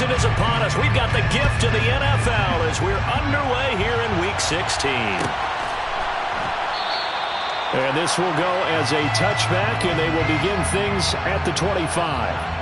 season is upon us. We've got the gift of the NFL as we're underway here in Week 16. And this will go as a touchback, and they will begin things at the 25.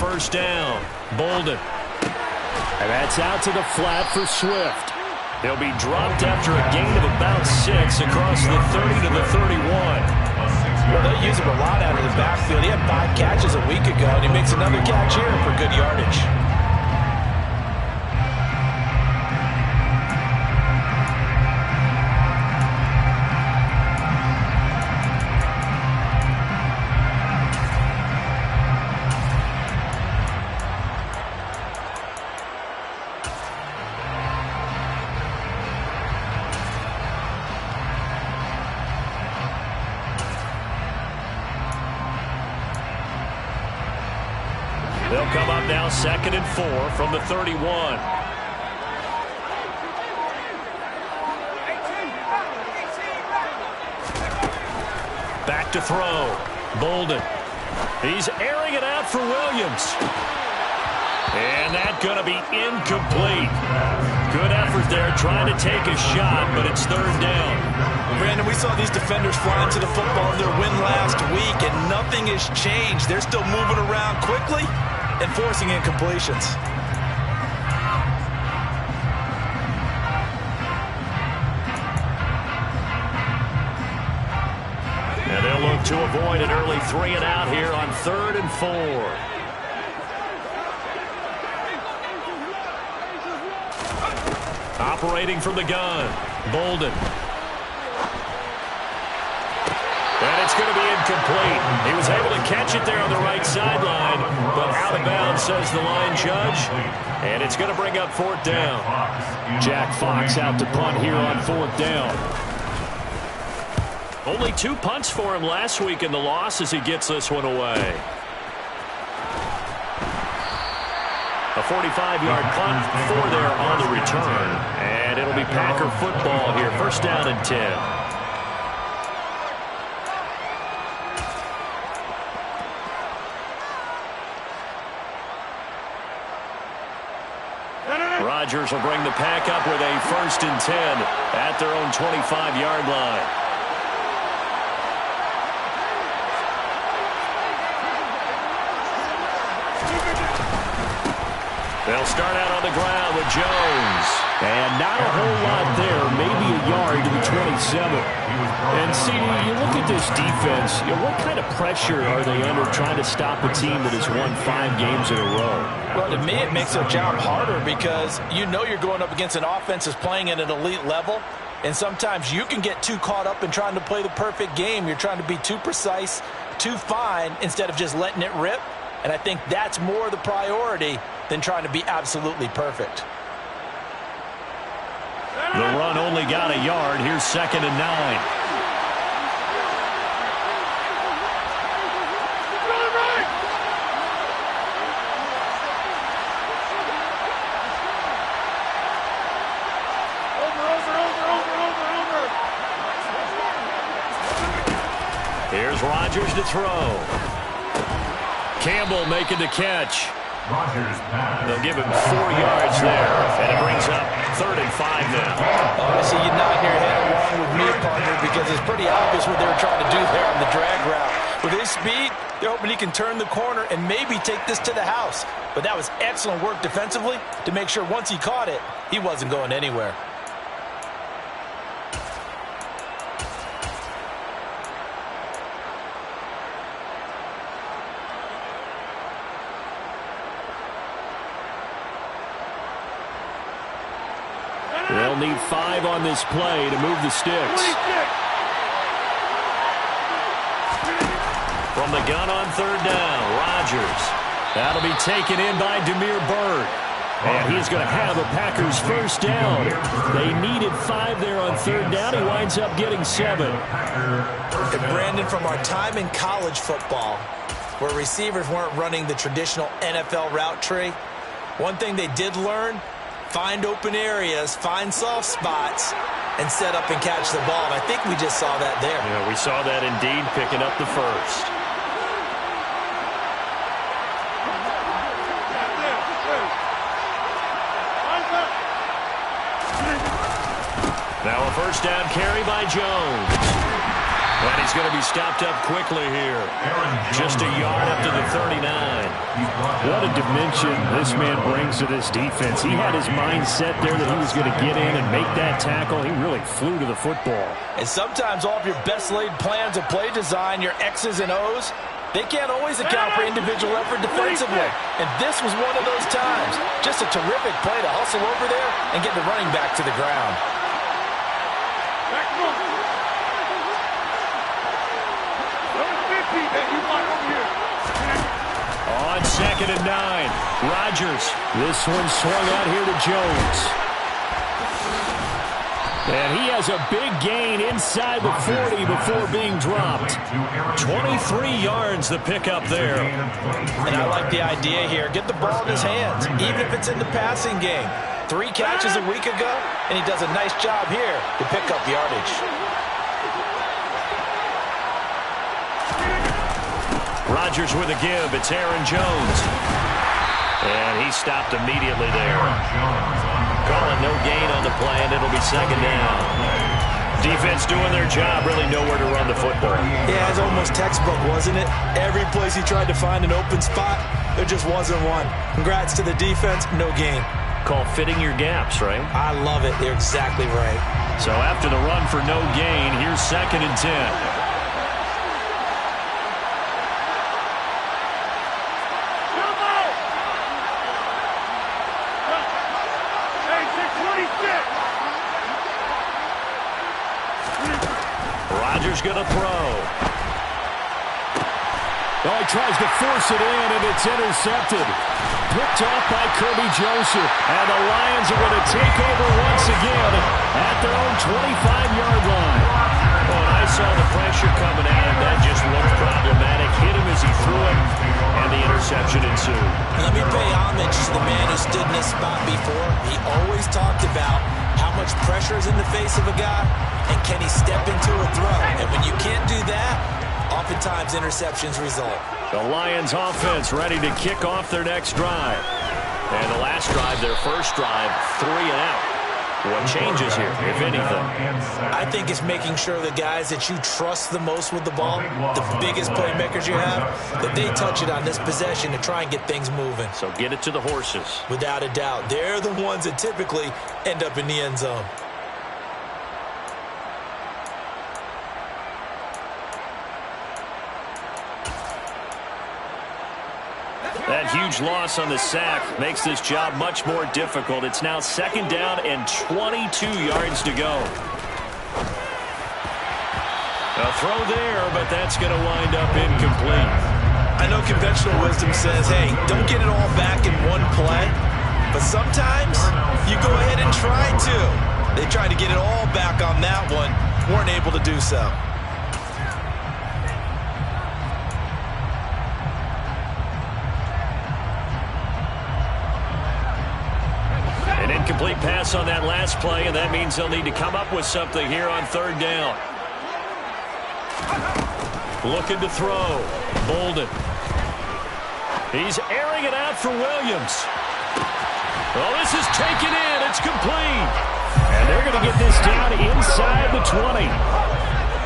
First down, Bolden. And that's out to the flat for Swift. He'll be dropped after a gain of about 6 across the 30 to the 31. Well, they use him a lot out of the backfield. He had 5 catches a week ago, and he makes another catch here for good yardage. They'll come up now 2nd and 4 from the 31. Back to throw. Bolden. He's airing it out for Williams. And that's going to be incomplete. Good effort there trying to take a shot, but it's 3rd down. Brandon, we saw these defenders fly into the football in their win last week, and nothing has changed. They're still moving around quickly and forcing incompletions. And they'll look to avoid an early 3 and out here on 3rd and 4. Operating from the gun, Bolden. And it's going to be incomplete. He was able to catch it there on the right sideline, but out of bounds, says the line judge. And it's going to bring up 4th down. Jack Fox out to punt here on 4th down. Only 2 punts for him last week in the loss as he gets this one away. A 45-yard punt for there on the return. And it'll be Packer football here. 1st down and 10. Rodgers will bring the pack up with a 1st and 10 at their own 25-yard line. They'll start out on the ground with Jones. And not a whole lot there, maybe a yard to the 27. And, CD, you look at this defense, what kind of pressure are they under trying to stop a team that has won 5 games in a row? Well, to me, it makes their job harder because you know you're going up against an offense that's playing at an elite level, and sometimes you can get too caught up in trying to play the perfect game. You're trying to be too precise, too fine, instead of just letting it rip. And I think that's more the priority than trying to be absolutely perfect. The run only got a yard. Here's 2nd and 9. Here's Rodgers to throw. Campbell making the catch. They'll give him 4 yards there, and it brings up 3rd and 5 now. I see you nod your head along with me, partner, because it's pretty obvious what they were trying to do there on the drag route. With his speed, they're hoping he can turn the corner and maybe take this to the house. But that was excellent work defensively to make sure once he caught it, he wasn't going anywhere. They'll need 5 on this play to move the sticks. From the gun on 3rd down, Rodgers. That'll be taken in by Demir Bird. And he's going to have a Packers first down. They needed 5 there on third down. He winds up getting 7. And Brandon, from our time in college football, where receivers weren't running the traditional NFL route tree, one thing they did learn, find open areas, find soft spots, and set up and catch the ball. And I think we just saw that there. Yeah, we saw that indeed, picking up the first. Now a first down carry by Jones. And he's going to be stopped up quickly here. Just a yard up to the 39. What a dimension this man brings to this defense. He had his mind set there that he was going to get in and make that tackle. He really flew to the football. And sometimes all of your best laid plans of play design, your X's and O's, they can't always account for individual effort defensively. And this was one of those times. Just a terrific play to hustle over there and get the running back to the ground. On 2nd and 9, Rodgers. This one swung out here to Jones. And he has a big gain inside the 40 before being dropped. 23 yards the pickup there. And I like the idea here. Get the ball in his hands, even if it's in the passing game. 3 catches a week ago, and he does a nice job here to pick up yardage. Rodgers with a give. It's Aaron Jones. And he stopped immediately there. Calling no gain on the play, and it'll be 2nd down. Defense doing their job, really nowhere to run the football. Yeah, it's almost textbook, wasn't it? Every place he tried to find an open spot, there just wasn't one. Congrats to the defense, no gain. Call fitting your gaps, right? I love it. They're exactly right. So after the run for no gain, here's 2nd and 10. Rodgers going to throw. Oh, he tries to force it in, and it's intercepted. Picked off by Kirby Joseph. And the Lions are going to take over once again at their own 25-yard line. Well, I saw the pressure coming at him. That just looked problematic. Hit him as he threw it, and the interception ensued. Let me pay homage to the man who stood in this spot before. He always talked about how much pressure is in the face of a guy, and can he step into a throw. And when you can't do that, oftentimes interceptions result. The Lions offense ready to kick off their next drive. And the last drive, their first drive, 3 and out. What changes here, if anything? I think it's making sure the guys that you trust the most with the ball, the biggest playmakers you have, that they touch it on this possession to try and get things moving. So get it to the horses. Without a doubt. They're the ones that typically end up in the end zone. That huge loss on the sack makes this job much more difficult. It's now 2nd down and 22 yards to go. A throw there, but that's going to wind up incomplete. I know conventional wisdom says, hey, don't get it all back in one play. But sometimes you go ahead and try to. They tried to get it all back on that one, weren't able to do so. Incomplete pass on that last play, and that means they'll need to come up with something here on 3rd down. Looking to throw. Bolden. He's airing it out for Williams. Oh, this is taken in. It's complete. And they're going to get this down inside the 20.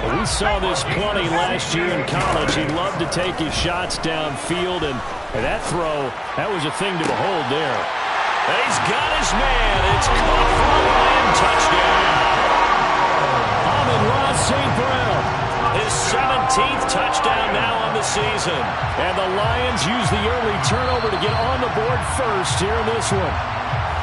Well, we saw this plenty last year in college. He loved to take his shots downfield, and that throw, that was a thing to behold there. And he's got his man. It's caught for a Lion touchdown. Amon-Ra St. Brown. His 17th touchdown now on the season. And the Lions use the early turnover to get on the board first here in this one.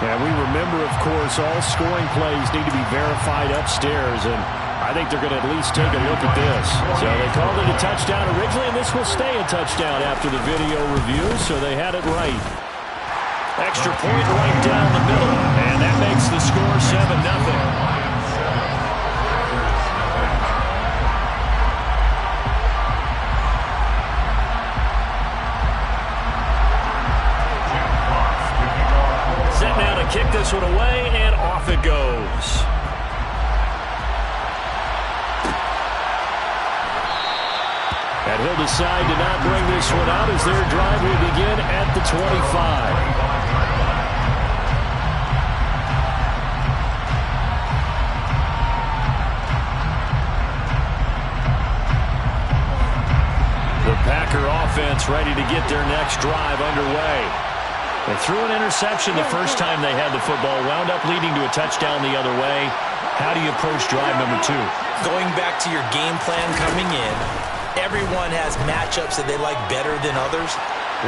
And we remember, of course, all scoring plays need to be verified upstairs. And I I think they're going to at least take a look at this. So they called it a touchdown originally, and this will stay a touchdown after the video review, so they had it right. Extra point right down the middle, and that makes the score 7-0. Kick this one away, and off it goes. And he'll decide to not bring this one out as their drive will begin at the 25. The Packer offense ready to get their next drive underway. They threw an interception the first time they had the football, wound up leading to a touchdown the other way. How do you approach drive number 2? Going back to your game plan coming in, everyone has matchups that they like better than others.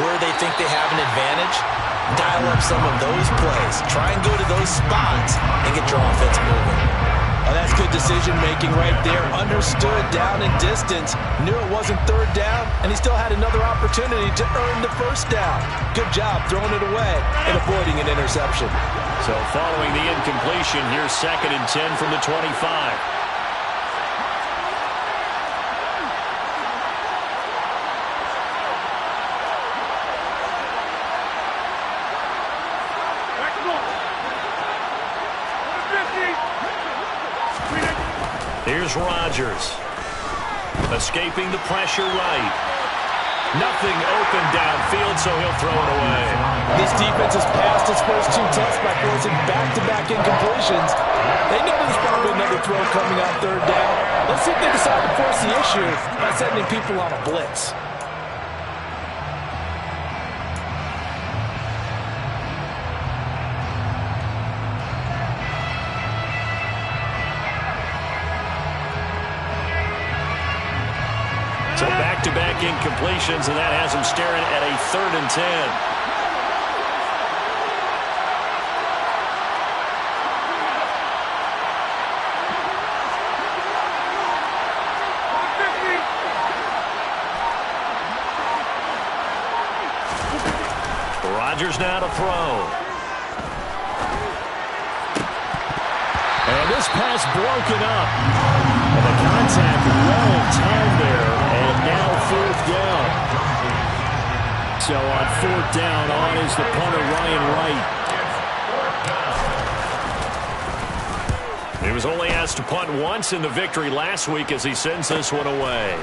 Where they think they have an advantage, dial up some of those plays. Try and go to those spots and get your offense moving. Oh, that's good decision-making right there. Understood down and distance. Knew it wasn't third down, and he still had another opportunity to earn the first down. Good job throwing it away and avoiding an interception. So following the incompletion, here's 2nd and 10 from the 25. Here's Rodgers. Escaping the pressure right. Nothing open downfield, so he'll throw it away. This defense has passed its first 2 tests by forcing back-to-back incompletions. They know there's probably another throw coming on third down. Let's see if they decide to force the issue by sending people on a blitz. So back-to-back incompletions, and that has him staring at a 3rd and 10. Rodgers now to throw. And this pass broken up. And the contact well timed there. And now 4th down. So on 4th down, on is the punter, Ryan Wright. He was only asked to punt once in the victory last week as he sends this one away.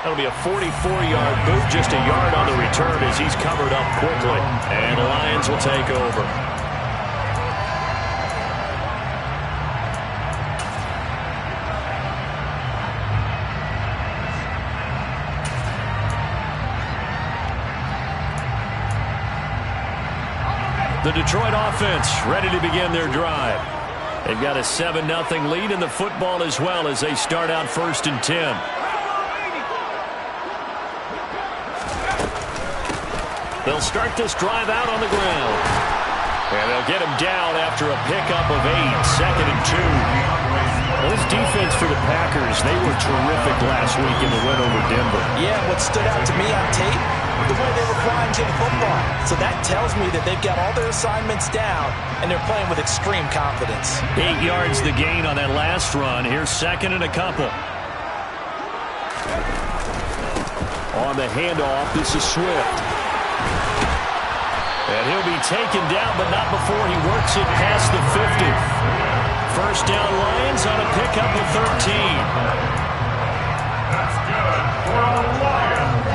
That'll be a 44-yard boot, just a yard on the return as he's covered up quickly. And the Lions will take over. The Detroit offense ready to begin their drive. They've got a 7-0 lead in the football as well as they start out 1st and 10. They'll start this drive out on the ground. And they'll get him down after a pickup of 8, 2nd and 2. Well, this defense for the Packers, they were terrific last week in the win over Denver. Yeah, what stood out to me on tape, the way they were flying to the football. So that tells me that they've got all their assignments down, and they're playing with extreme confidence. 8 yards the gain on that last run. Here's 2nd and a couple. On the handoff, this is Swift. And he'll be taken down, but not before he works it past the 50. 1st down Lions on a pickup of 13. That's good for the Lions.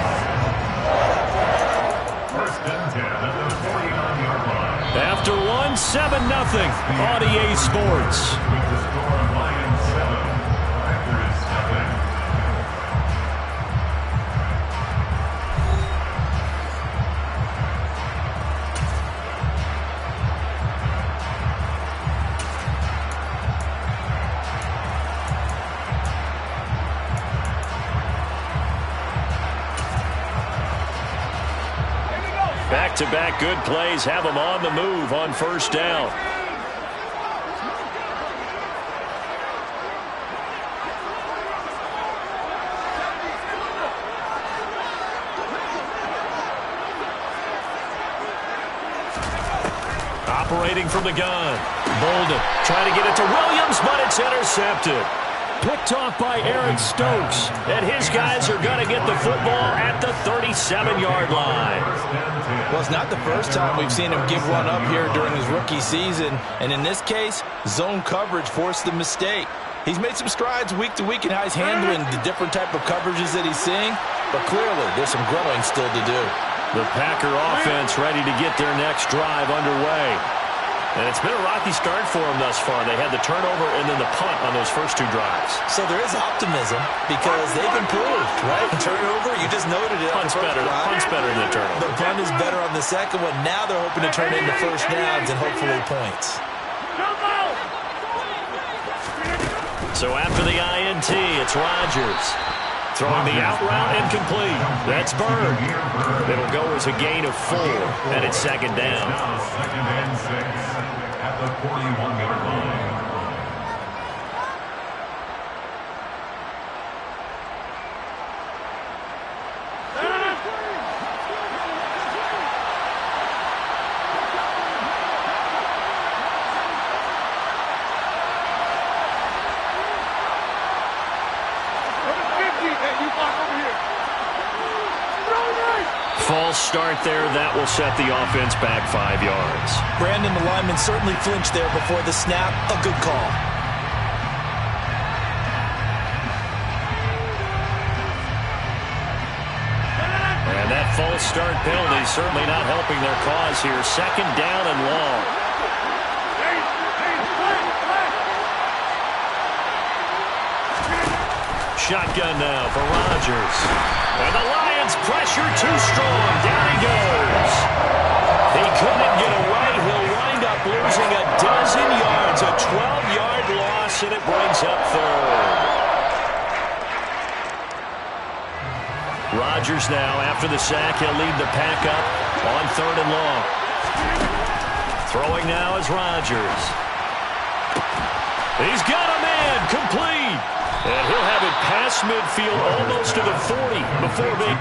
1st and 10 at the 49-yard line. After 7-0 on EA Sports. With the score of Lions 7, Packers 7. Back-to-back good plays have them on the move on 1st down. Operating from the gun. Bolden trying to get it to Williams, but it's intercepted. Picked off by Aaron Stokes. And his guys are going to get the football at the 37-yard line. Well, it's not the first time we've seen him give one up here during his rookie season. And in this case, zone coverage forced the mistake. He's made some strides week to week in how he's handling the different type of coverages that he's seeing. But clearly, there's some growing still to do. The Packer offense ready to get their next drive underway. And it's been a rocky start for them thus far. They had the turnover and then the punt on those first 2 drives. So there is optimism because they've improved, right? Turnover, you just noted it. Punt's better than the turnover. The punt is better on the second one. Now they're hoping to turn it into first downs and hopefully points. So after the INT, it's Rodgers. Throwing the out route incomplete. That's Bird. It'll go as a gain of 4, and it's second down. Now 2nd and 6 at the 41-yard line. False start there. That will set the offense back 5 yards. Brandon, the lineman certainly flinched there before the snap. A good call. And that false start penalty certainly not helping their cause here. Second down and long. Shotgun now for Rodgers. And the Lions pressure too strong. Down he goes. He couldn't get away. He'll wind up losing a dozen yards. A 12-yard loss, and it brings up 3rd. Rodgers now, after the sack, he'll lead the pack up on 3rd and long. Throwing now is Rodgers. He's got a man, complete. And he'll have it past midfield almost to the 40 before being...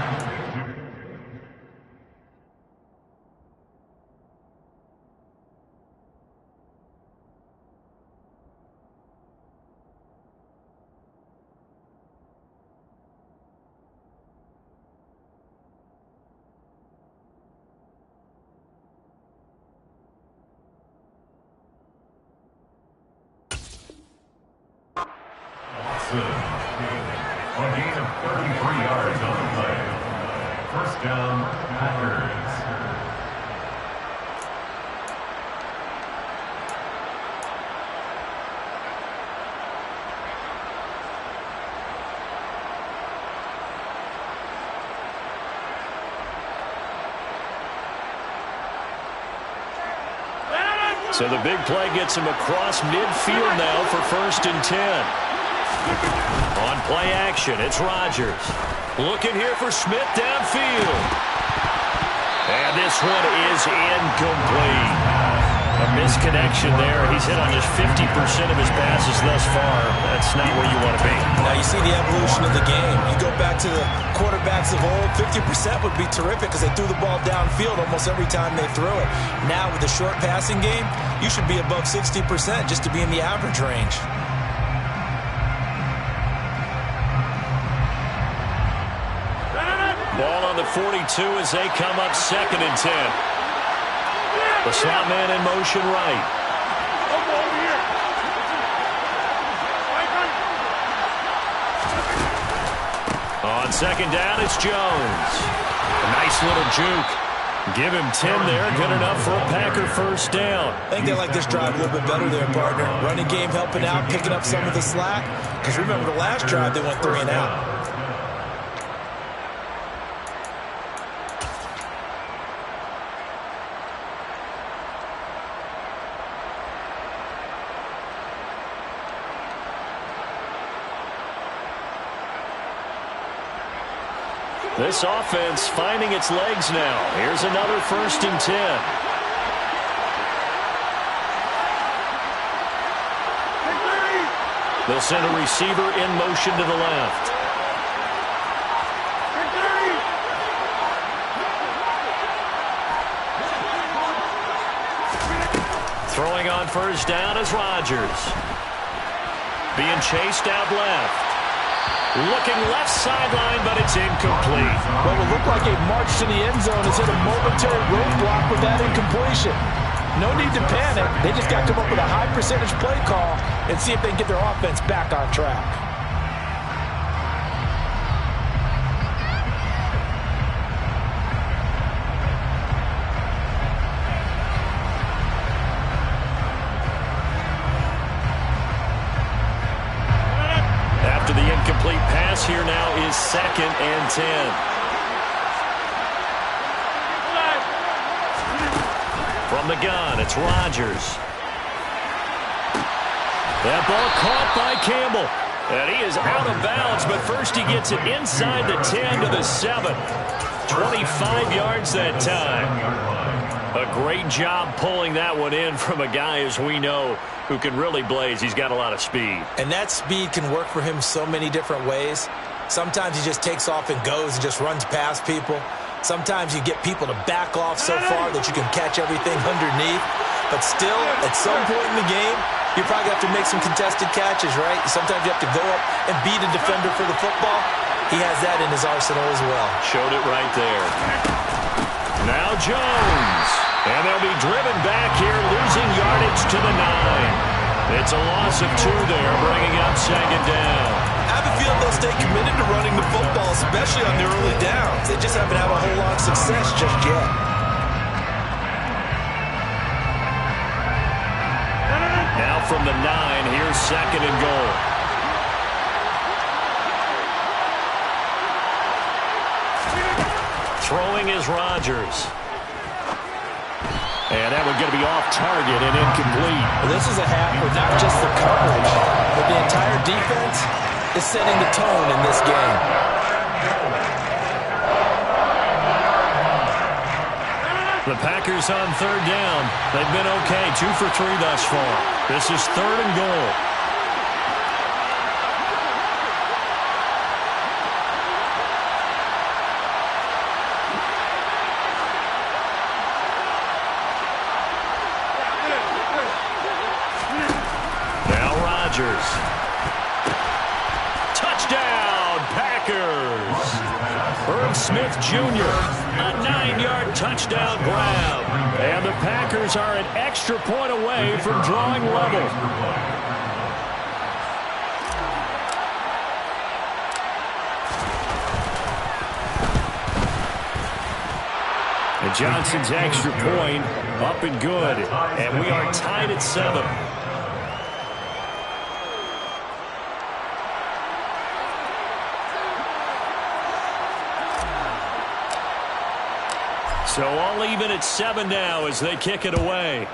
On a gain of 33 yards on the play. First down, Packers. So the big play gets him across midfield now for 1st and 10. On play action, it's Rodgers. Looking here for Smith downfield. And this one is incomplete. A misconnection there. He's hit on just 50% of his passes thus far. That's not where you want to be. Now you see the evolution of the game. You go back to the quarterbacks of old, 50% would be terrific because they threw the ball downfield almost every time they threw it. Now with the short passing game, you should be above 60% just to be in the average range. Ball on the 42 as they come up 2nd and 10. The slot man in motion right. On 2nd down, it's Jones. A nice little juke. Give him 10 there. Good enough for a Packer first down. I think they like this drive a little bit better there, partner. Running game helping out, picking up some of the slack. Because remember the last drive, they went 3 and out. This offense finding its legs now. Here's another 1st and 10. They'll send a receiver in motion to the left. Throwing on first down is Rodgers. Being chased out left. Looking left sideline, but it's incomplete. What will look like a march to the end zone has hit a momentary roadblock with that incompletion. No need to panic. They just got to come up with a high percentage play call and see if they can get their offense back on track. After the incomplete pass, here now is 2nd and 10. From the gun, it's Rodgers. That ball caught by Campbell. And he is out of bounds, but first he gets it inside the 10 to the 7. 25 yards that time. A great job pulling that one in from a guy, as we know, who can really blaze. He's got a lot of speed. And that speed can work for him so many different ways. Sometimes he just takes off and goes and just runs past people. Sometimes you get people to back off so far that you can catch everything underneath. But still, at some point in the game, you probably have to make some contested catches, right? Sometimes you have to go up and beat a defender for the football. He has that in his arsenal as well. Showed it right there. Now Jones. And they'll be driven back here, losing yardage to the 9. It's a loss of 2 there, bringing up 2nd down. I have a feeling they'll stay committed to running the football, especially on the early downs. They just haven't had a whole lot of success just yet. Now from the 9, here's 2nd and goal. Throwing is Rodgers. And that one's going to be off target and incomplete. Well, this is a half with not just the coverage, but the entire defense is setting the tone in this game. The Packers on 3rd down. They've been okay, 2 for 3 thus far. This is 3rd and goal. Touchdown, Packers. Herb Smith Jr., a 9-yard touchdown grab. And the Packers are an extra point away from drawing level. And Johnson's extra point up and good. And we are tied at 7. So all even at 7 now as they kick it away.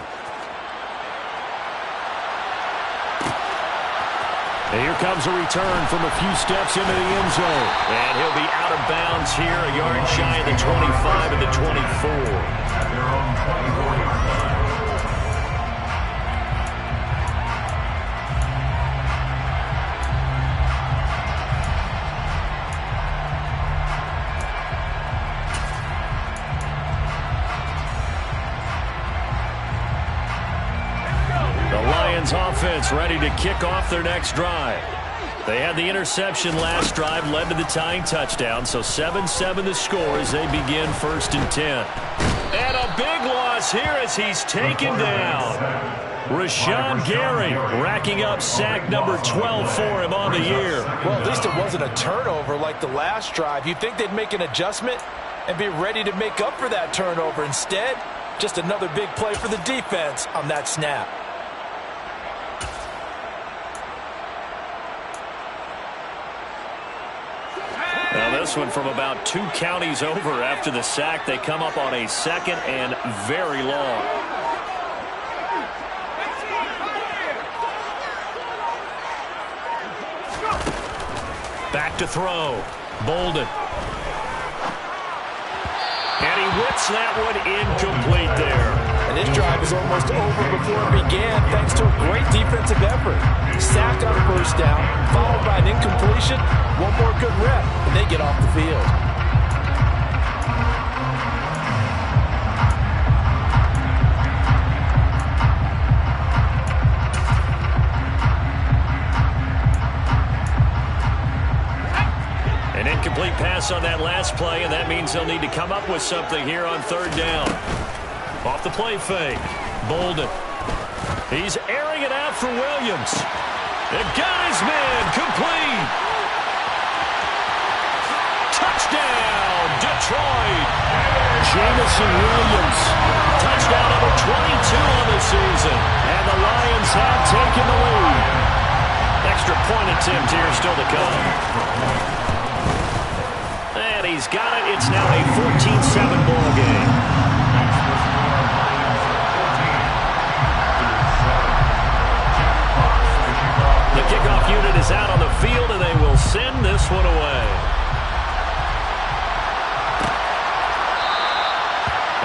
And here comes a return from a few steps into the end zone. And he'll be out of bounds here, a yard shy of the 25 and the 24. At their own 24-yard line. Offense ready to kick off their next drive. They had the interception last drive, led to the tying touchdown, so 7-7 the score as they begin 1st and 10. And a big loss here as he's taken down. Rashawn Gary racking up sack number 12 for him on the year. Well, at least it wasn't a turnover like the last drive. You'd think they'd make an adjustment and be ready to make up for that turnover. Instead, just another big play for the defense on that snap. Now this one from about 2 counties over after the sack. They come up on a 2nd and very long. Back to throw. Bolden. And he whips that one incomplete there. And this drive is almost over before it began thanks to a great defensive effort. Sack on first down, followed by an incompletion. One more good rep, and they get off the field. pass on that last play, and that means they'll need to come up with something here on third down. Off the play fake. Bolden. He's airing it out for Williams. It got his man complete. Touchdown, Detroit. Jamison Williams. Touchdown number 22 on the season. And the Lions have taken the lead. Extra point attempt here still to come. And he's got it. It's now a 14-7 ball game. The kickoff unit is out on the field, and they will send this one away.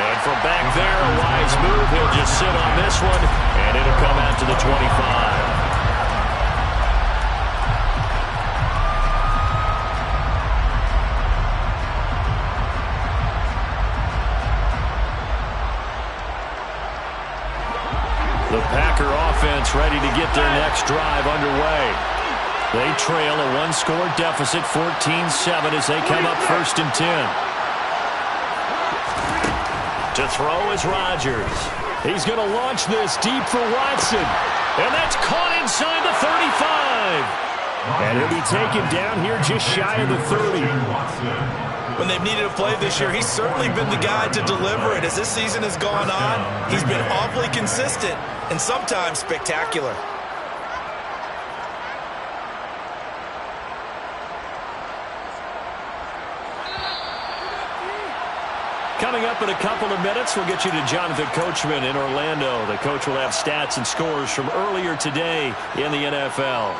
And from back there, a wise move. He'll just sit on this one, and it'll come out to the 25. The Packer offense ready to get their next drive underway. They trail a one-score deficit, 14-7, as they come up 1st and 10. To throw is Rodgers. He's going to launch this deep for Watson. And that's caught inside the 35. And he'll be taken down here just shy of the 30. When they've needed a play this year, he's certainly been the guy to deliver it. As this season has gone on, he's been awfully consistent and sometimes spectacular. Coming up in a couple of minutes, we'll get you to Jonathan Coachman in Orlando. The coach will have stats and scores from earlier today in the NFL.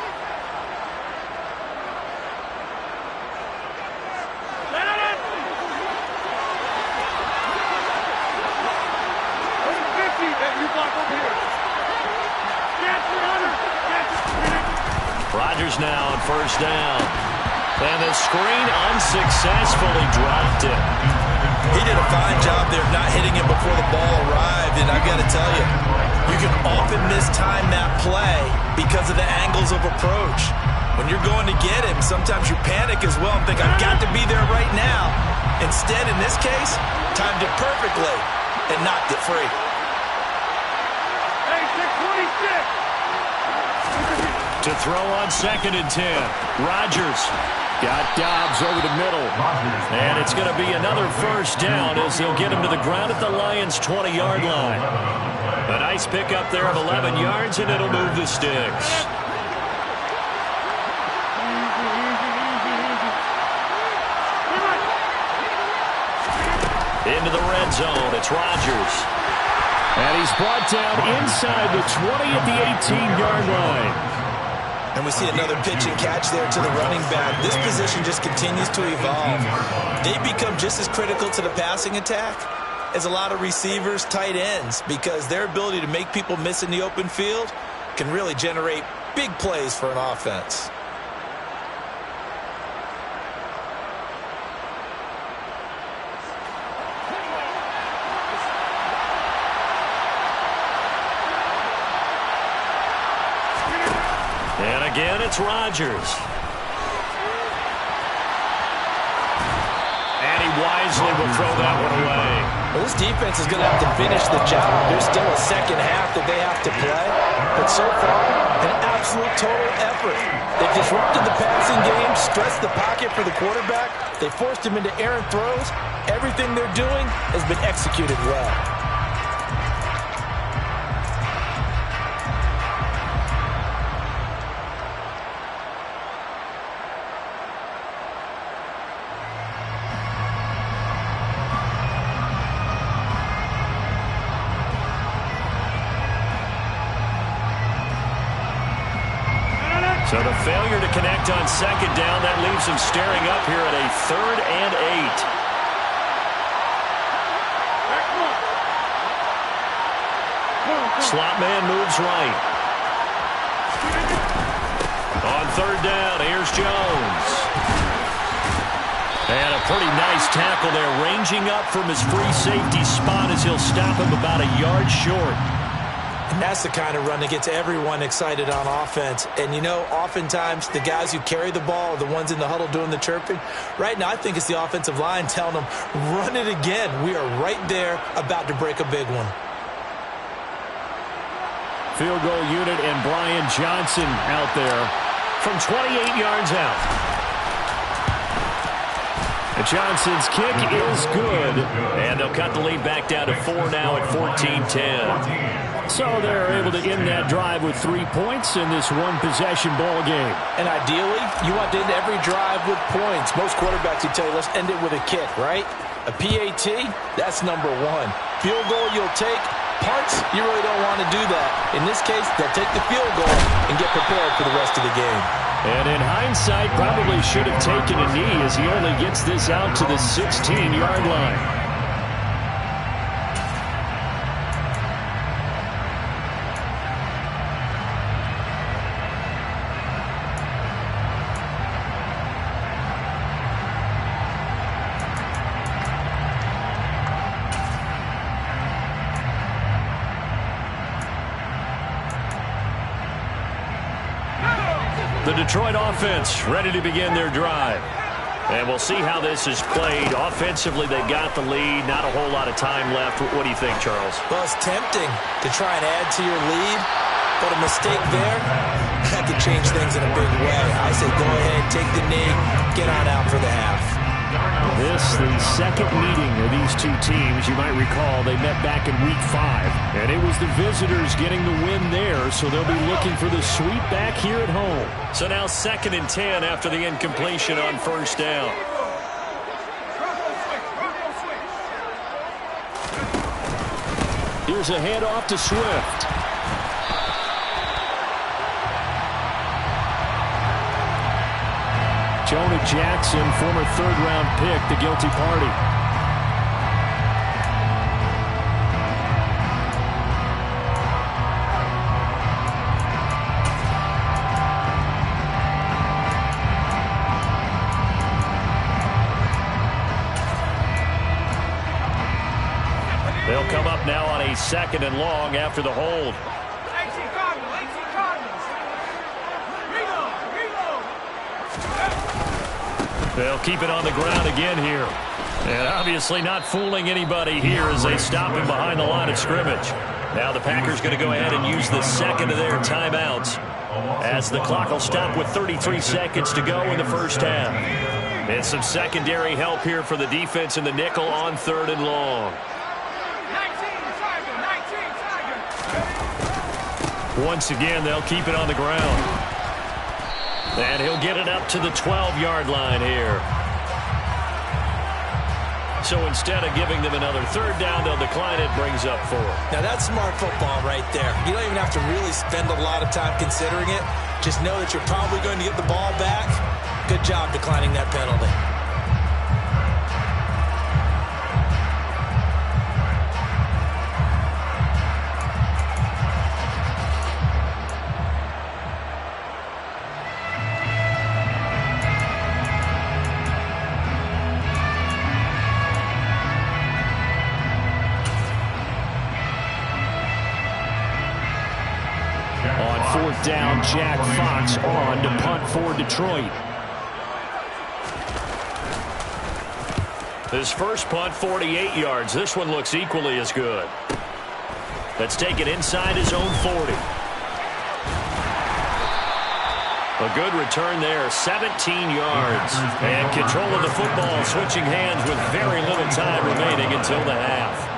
Rodgers now on 1st down. And the screen unsuccessfully dropped it. He did a fine job there of not hitting it before the ball arrived, and I've got to tell you, you can often mistime that play because of the angles of approach. When you're going to get him, sometimes you panic as well and think, I've got to be there right now. Instead, in this case, timed it perfectly and knocked it free. Hey, 626! To throw on 2nd and 10. Rodgers. Got Dobbs over the middle. And it's going to be another 1st down as they'll get him to the ground at the Lions' 20-yard line. A nice pickup there of 11 yards, and it'll move the sticks. Into the red zone. It's Rodgers. And he's brought down inside the 20 at the 18-yard line. And we see another pitch and catch there to the running back. This position just continues to evolve. They become just as critical to the passing attack as a lot of receivers, tight ends, because their ability to make people miss in the open field can really generate big plays for an offense. And again, it's Rodgers. And he wisely will throw that one away. Well, this defense is going to have to finish the job. There's still a second half that they have to play. But so far, an absolute total effort. They've disrupted the passing game, stressed the pocket for the quarterback. They forced him into errant throws. Everything they're doing has been executed well. So the failure to connect on 2nd down, that leaves him staring up here at a 3rd and 8. Slot man moves right. On 3rd down, here's Jones. And a pretty nice tackle there, ranging up from his free safety spot as he'll stop him about a yard short. And that's the kind of run that gets everyone excited on offense. And, you know, oftentimes the guys who carry the ball are the ones in the huddle doing the chirping. Right now, I think it's the offensive line telling them, run it again. We are right there about to break a big one. Field goal unit and Brian Johnson out there from 28 yards out. Johnson's kick is good, and they'll cut the lead back down to 4 now at 14-10. So they're able to end that drive with 3 points in this one-possession ball game. And ideally, you want to end every drive with points. Most quarterbacks will tell you, let's end it with a kick, right? A PAT, that's number one. Field goal you'll take. Punts, you really don't want to do that. In this case, they'll take the field goal and get prepared for the rest of the game. And in hindsight, probably should have taken a knee as he only gets this out to the 16-yard line. The Detroit offense ready to begin their drive. And we'll see how this is played. Offensively, they got the lead. Not a whole lot of time left. What do you think, Charles? Well, it's tempting to try and add to your lead, but a mistake there, that could change things in a big way. I say go ahead, take the knee, get on out for the half. This, the second meeting of these two teams. You might recall they met back in Week 5, and it was the visitors getting the win there, so they'll be looking for the sweep back here at home. So now 2nd and 10 after the incompletion on first down. Here's a handoff to Swift. Jonah Jackson, former third-round pick, the guilty party. They'll come up now on a 2nd and long after the hold. They'll keep it on the ground again here. And obviously not fooling anybody here as they stop him behind the line of scrimmage. Now the Packers going to go ahead and use the second of their timeouts as the clock will stop with 33 seconds to go in the first half. And some secondary help here for the defense in the nickel on 3rd and long. Once again, they'll keep it on the ground. And he'll get it up to the 12-yard line here. So instead of giving them another 3rd down, they'll decline it, brings up 4. Now that's smart football right there. You don't even have to really spend a lot of time considering it. Just know that you're probably going to get the ball back. Good job declining that penalty. On 4th down, Jack Fox on to punt for Detroit. His first punt, 48 yards. This one looks equally as good. Let's take it inside his own 40. A good return there, 17 yards. And control of the football, switching hands with very little time remaining until the half.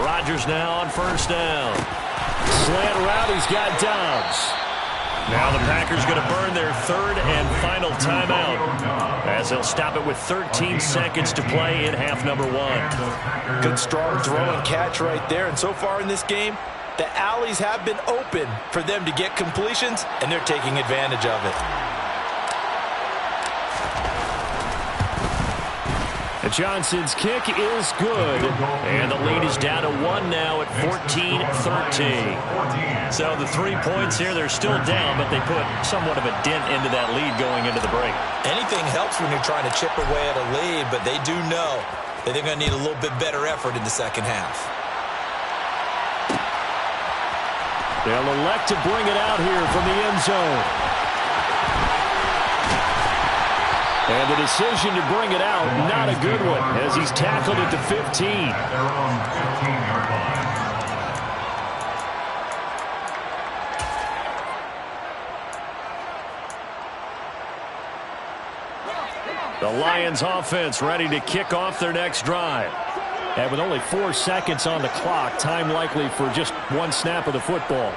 Rodgers now on first down. Slant route, he's got Dobbs. Now the Packers going to burn their 3rd and final timeout as they'll stop it with 13 seconds to play in half number one. Good strong throw and catch right there. And so far in this game, the alleys have been open for them to get completions, and they're taking advantage of it. Johnson's kick is good, and the lead is down to 1 now at 14-13. So the 3 points here, they're still down, but they put somewhat of a dent into that lead going into the break. Anything helps when you're trying to chip away at a lead, but they do know that they're going to need a little bit better effort in the second half. They'll elect to bring it out here from the end zone. And the decision to bring it out, not a good one, as he's tackled at the 15. At their own 15-yard line. The Lions offense ready to kick off their next drive. And with only 4 seconds on the clock, time likely for just one snap of the football.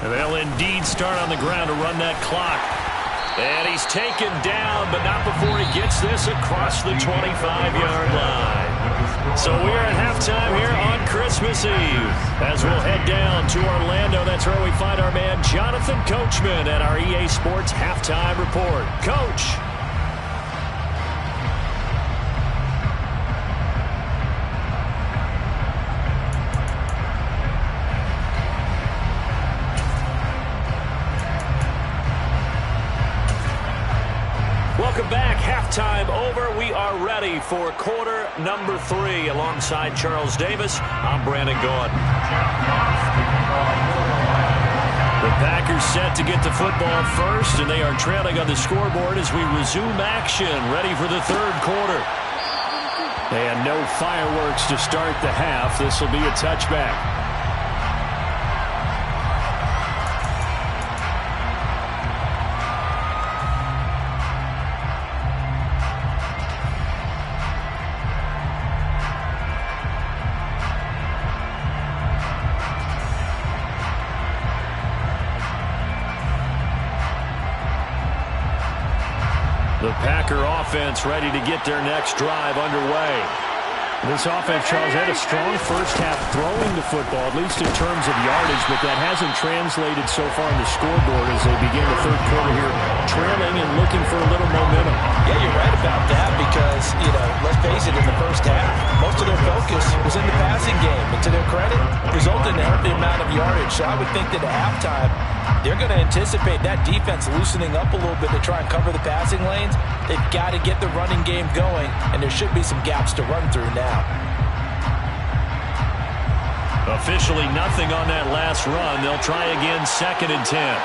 And they'll indeed start on the ground to run that clock. And he's taken down, but not before he gets this across the 25-yard line. So we're at halftime here on Christmas Eve. As we'll head down to Orlando, that's where we find our man Jonathan Coachman at our EA Sports Halftime Report. Coach. Welcome back. Halftime over. We are ready for quarter number 3. Alongside Charles Davis, I'm Brandon Gaughan. The Packers set to get the football first, and they are trailing on the scoreboard as we resume action, ready for the third quarter. And no fireworks to start the half. This will be a touchback. The Packer offense ready to get their next drive underway. This offense, Charles, had a strong first half throwing the football, at least in terms of yardage, but that hasn't translated so far on the scoreboard as they begin the third quarter here, trailing and looking for a little momentum. Yeah, you're right about that because, let's face it, in the first half, most of their focus was in the passing game. And to their credit, resulted in a healthy amount of yardage. So I would think that at halftime, they're going to anticipate that defense loosening up a little bit to try and cover the passing lanes. They've got to get the running game going, and there should be some gaps to run through now. Officially nothing on that last run. They'll try again, 2nd and 10.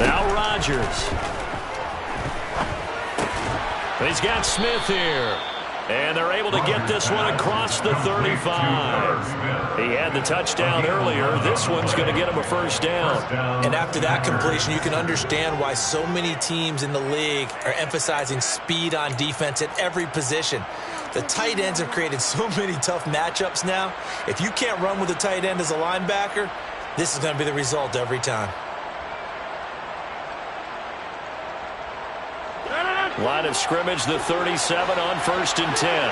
Now Rodgers. He's got Smith here. And they're able to get this one across the 35. He had the touchdown earlier. This one's going to get him a first down. And after that completion, you can understand why so many teams in the league are emphasizing speed on defense at every position. The tight ends have created so many tough matchups now. If you can't run with a tight end as a linebacker, this is going to be the result every time. Line of scrimmage, the 37 on 1st and 10.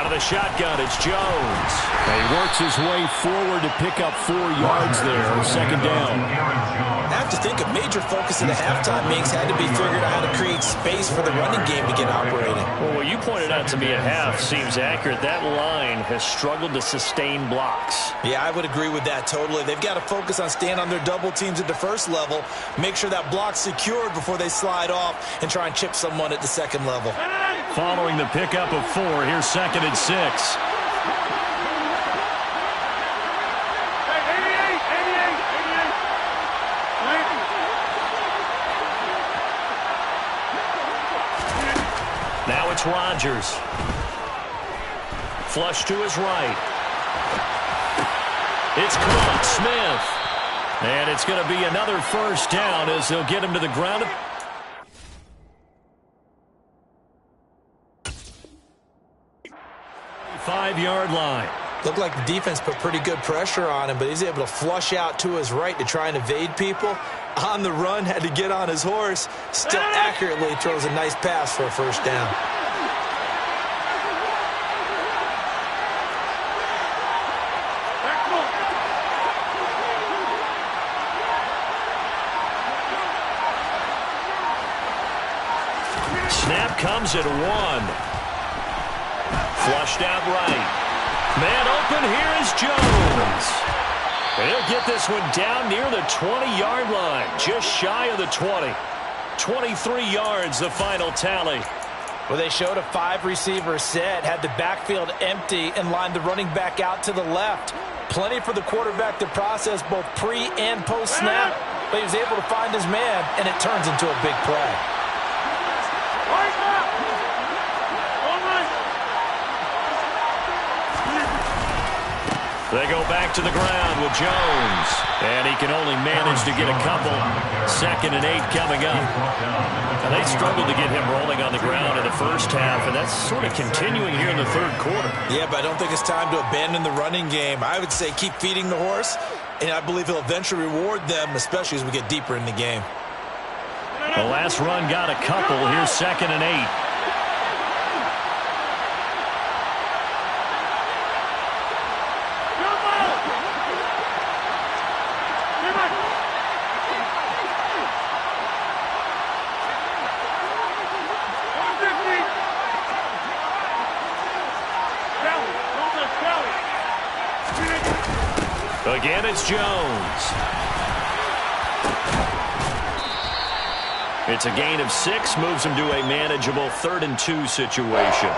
Out of the shotgun, it's Jones. He works his way forward to pick up 4 yards there. Second down. I have to think a major focus in the halftime mix had to be figuring out how to create space for the running game to get operating. Well, what you pointed out to me at half seems accurate. That line has struggled to sustain blocks. Yeah, I would agree with that totally. They've got to focus on staying on their double teams at the first level, make sure that block's secured before they slide off and try and chip someone at the second level. Following the pickup of 4, here's 2nd and 6. Now it's Rodgers. Flush to his right. It's caught. Smith. And it's going to be another first down as they'll get him to the ground. 5-yard line. Looked like the defense put pretty good pressure on him, but he's able to flush out to his right to try and evade people. On the run, had to get on his horse. Still accurately throws a nice pass for a first down. Snap comes at 1. Flushed out right. Man open, here is Jones. He'll get this one down near the 20-yard line, just shy of the 20. 23 yards, the final tally. Well, they showed a 5-receiver set, had the backfield empty, and lined the running back out to the left. Plenty for the quarterback to process both pre- and post-snap, but he was able to find his man, and it turns into a big play. They go back to the ground with Jones. And he can only manage to get a couple. 2nd and 8 coming up. And they struggled to get him rolling on the ground in the first half, and that's sort of continuing here in the third quarter. Yeah, but I don't think it's time to abandon the running game. I would say keep feeding the horse, and I believe he'll eventually reward them, especially as we get deeper in the game. The last run got a couple. Here's 2nd and 8. Again, it's Jones. It's a gain of 6, moves him to a manageable 3rd and 2 situation.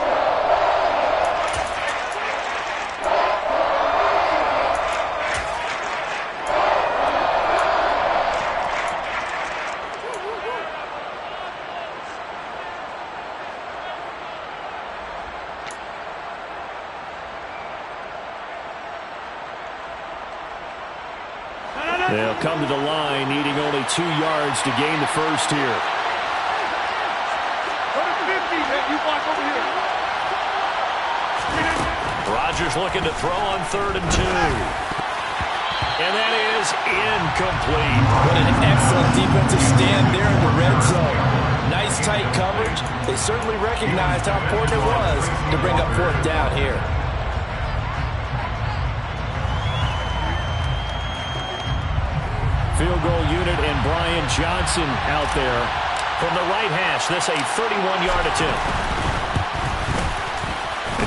They'll come to the line, needing only 2 yards to gain the first here. Rodgers looking to throw on 3rd and 2. And that is incomplete. What an excellent defensive stand there in the red zone. Nice tight coverage. They certainly recognized how important it was to bring up 4th down here. Field goal unit and Brian Johnson out there. From the right hash, this a 31-yard attempt.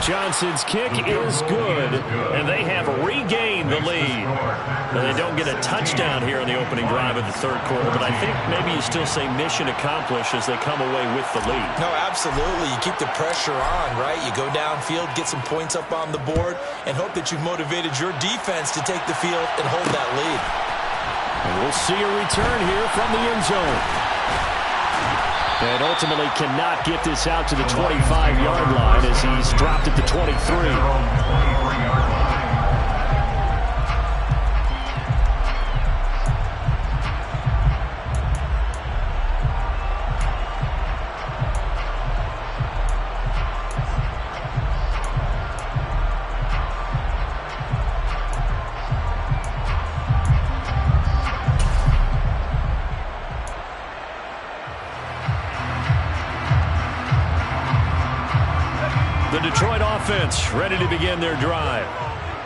Johnson's kick is good, and they have regained the lead. Now, they don't get a touchdown here in the opening drive of the third quarter, but I think maybe you still say mission accomplished as they come away with the lead. No, absolutely. You keep the pressure on, right? You go downfield, get some points up on the board, and hope that you've motivated your defense to take the field and hold that lead. And we'll see a return here from the end zone. And ultimately cannot get this out to the 25-yard line as he's dropped at the 23. The Detroit offense ready to begin their drive.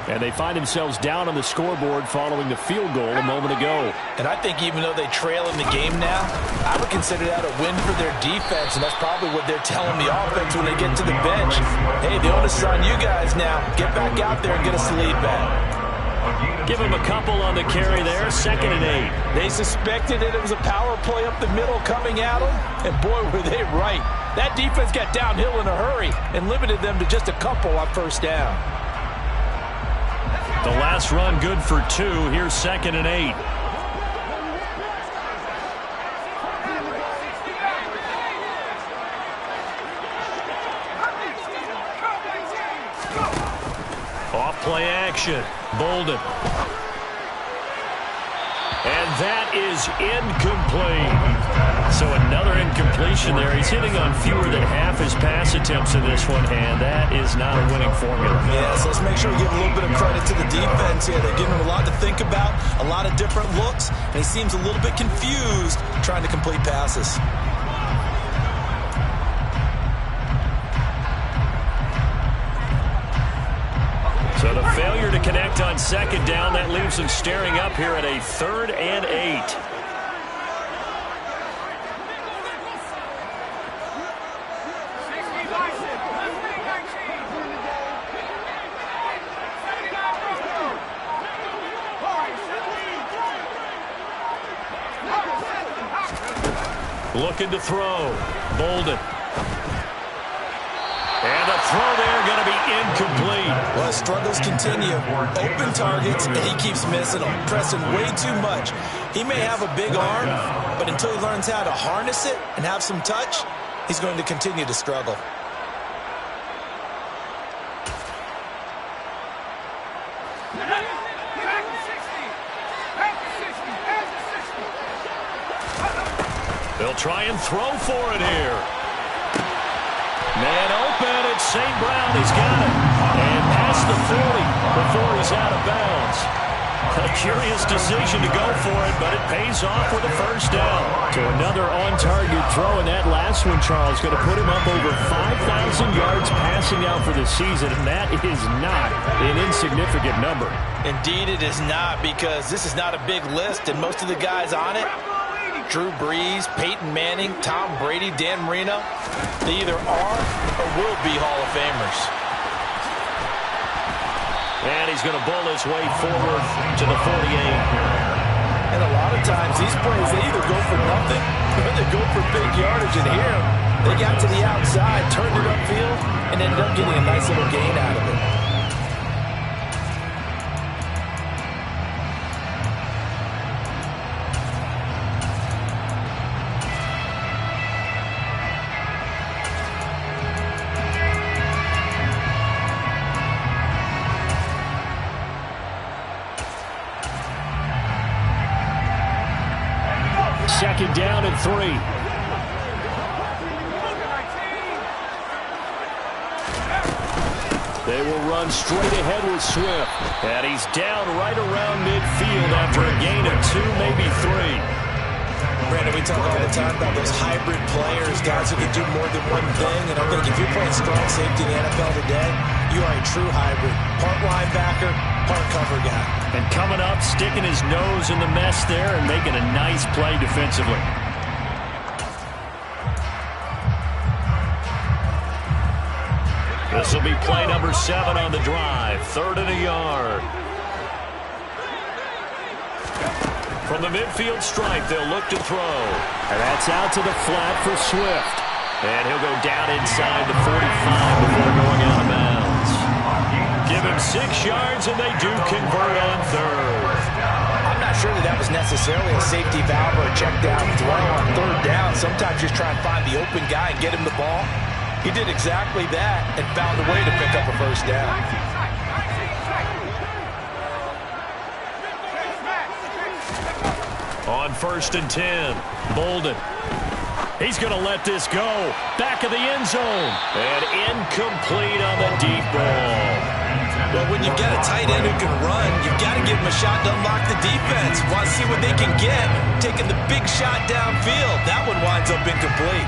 And they find themselves down on the scoreboard following the field goal a moment ago. And I think even though they trail in the game now, I would consider that a win for their defense, and that's probably what they're telling the offense when they get to the bench. Hey, the onus is on you guys now. Get back out there and get us the lead back. Give him a couple on the carry there, 2nd and 8. They suspected it was a power play up the middle coming at them, and boy, were they right. That defense got downhill in a hurry and limited them to just a couple on first down. The last run good for 2. Here's 2nd and 8. Off play action. Bolden. And that is incomplete. So another incompletion there. He's hitting on fewer than half his pass attempts in this one, and that is not a winning formula. Yeah, so let's make sure we give a little bit of credit to the defense here. They're giving him a lot to think about, a lot of different looks, and he seems a little bit confused trying to complete passes. So the failure to connect on 2nd down, that leaves them staring up here at a 3rd and 8. Looking to throw. Bolden. And the throw there going to be incomplete. Well, struggles continue. Open targets, and he keeps missing them, pressing way too much. He may have a big arm, but until he learns how to harness it and have some touch, he's going to continue to struggle. They'll try and throw for it here. Man open, it's St. Brown. He's got it. And past the 40 before he's out of bounds. A curious decision to go for it, but it pays off with a first down. To another on-target throw, and that last one, Charles, going to put him up over 5,000 yards passing out for the season, and that is not an insignificant number. Indeed it is not, because this is not a big list, and most of the guys on it, Drew Brees, Peyton Manning, Tom Brady, Dan Marino, they either are or will be Hall of Famers. And he's going to bowl his way forward to the 48. And a lot of times these plays, they either go for nothing or they go for big yardage. And here, they got to the outside, turned it upfield, and ended up getting a nice little gain out of it. Second down and 3. They will run straight ahead with Swift. And he's down right around midfield after a gain of 2, maybe 3. Brandon, we talk all the time about those hybrid players, guys who can do more than one thing. And I think if you're playing strong safety in the NFL today, you are a true hybrid. Part linebacker, part cover guy. And coming up, sticking his nose in the mess there and making a nice play defensively. This will be play number 7 on the drive. 3rd and a yard. From the midfield stripe, they'll look to throw. And that's out to the flat for Swift. And he'll go down inside the 45 before going out of bounds. Give him 6 yards, and they do convert on 3rd. I'm not sure that was necessarily a safety valve or a check down throw on 3rd down. Sometimes just try and find the open guy and get him the ball. He did exactly that and found a way to pick up a first down. On 1st and 10, Bolden. He's going to let this go. Back of the end zone. And incomplete on the deep ball. Well, when you've got a tight end who can run, you've got to give him a shot to unlock the defense. Want to see what they can get. Taking the big shot downfield. That one winds up incomplete.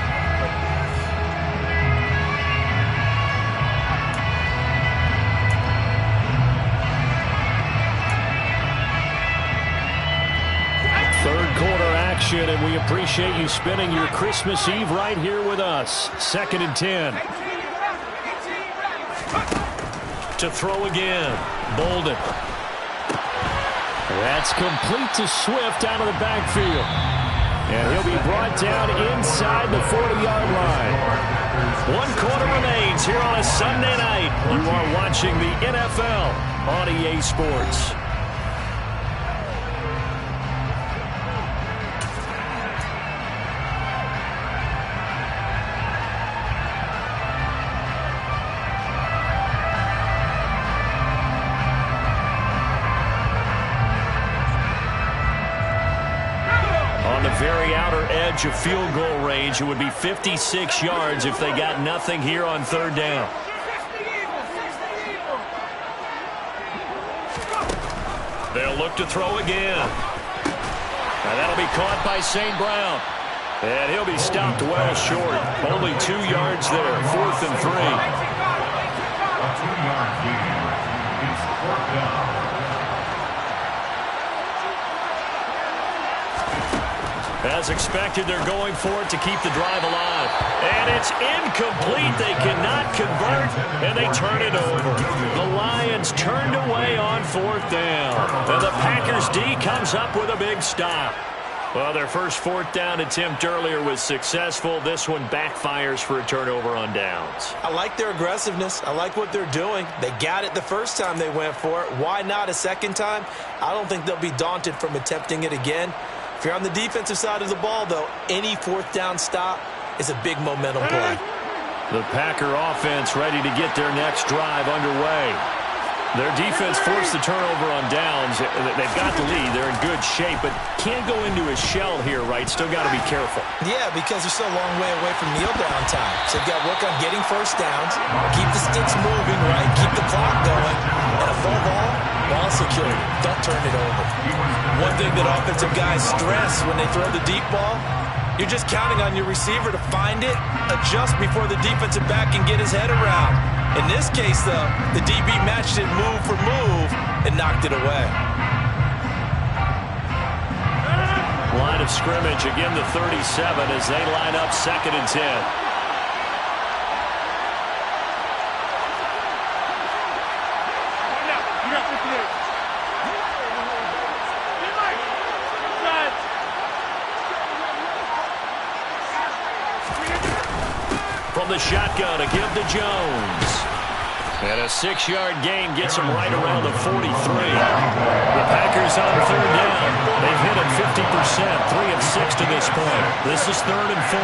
we appreciate you spending your Christmas Eve right here with us. 2nd and 10. To throw again. Bolden. That's complete to Swift out of the backfield. And he'll be brought down inside the 40-yard line. 1 quarter remains here on a Sunday night. You are watching the NFL on EA Sports. Very outer edge of field goal range. It would be 56 yards if they got nothing here on 3rd down. They'll look to throw again. Now that'll be caught by St. Brown. And he'll be stopped well short. Only 2 yards there. 4th and 3. A 2-yard gain. It's 4th down. As expected, they're going for it to keep the drive alive. And it's incomplete. They cannot convert, and they turn it over. The Lions turned away on 4th down. And the Packers D comes up with a big stop. Well, their first 4th down attempt earlier was successful. This one backfires for a turnover on downs. I like their aggressiveness. I like what they're doing. They got it the first time they went for it. Why not a second time? I don't think they'll be daunted from attempting it again. If you're on the defensive side of the ball, though, any 4th down stop is a big momentum play. The Packer offense ready to get their next drive underway. Their defense forced the turnover on downs. They've got the lead. They're in good shape, but can't go into a shell here, right? Still got to be careful. Yeah, because they're still a long way away from kneel down time. So they've got to work on getting first downs, keep the sticks moving, right? Keep the clock going. And above all, ball security. Don't turn it over. One thing that offensive guys stress when they throw the deep ball, you're just counting on your receiver to find it, adjust before the defensive back can get his head around. In this case, though, the DB matched it move for move and knocked it away. Line of scrimmage, again the 37 as they line up 2nd and 10. From the shotgun, a give to Jones. And a 6-yard gain gets him right around the 43. The Packers on 3rd down. They've hit it 50%, 3 of 6 to this point. This is 3rd and 4.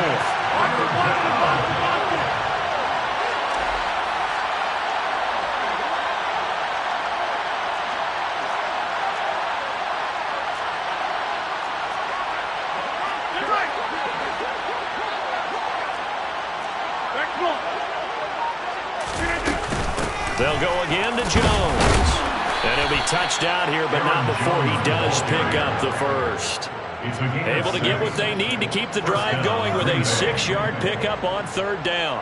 They'll go again to Jones. And he'll be touched out here, but not before he does pick up the first. Able to get what they need to keep the drive going with a 6-yard pickup on 3rd down.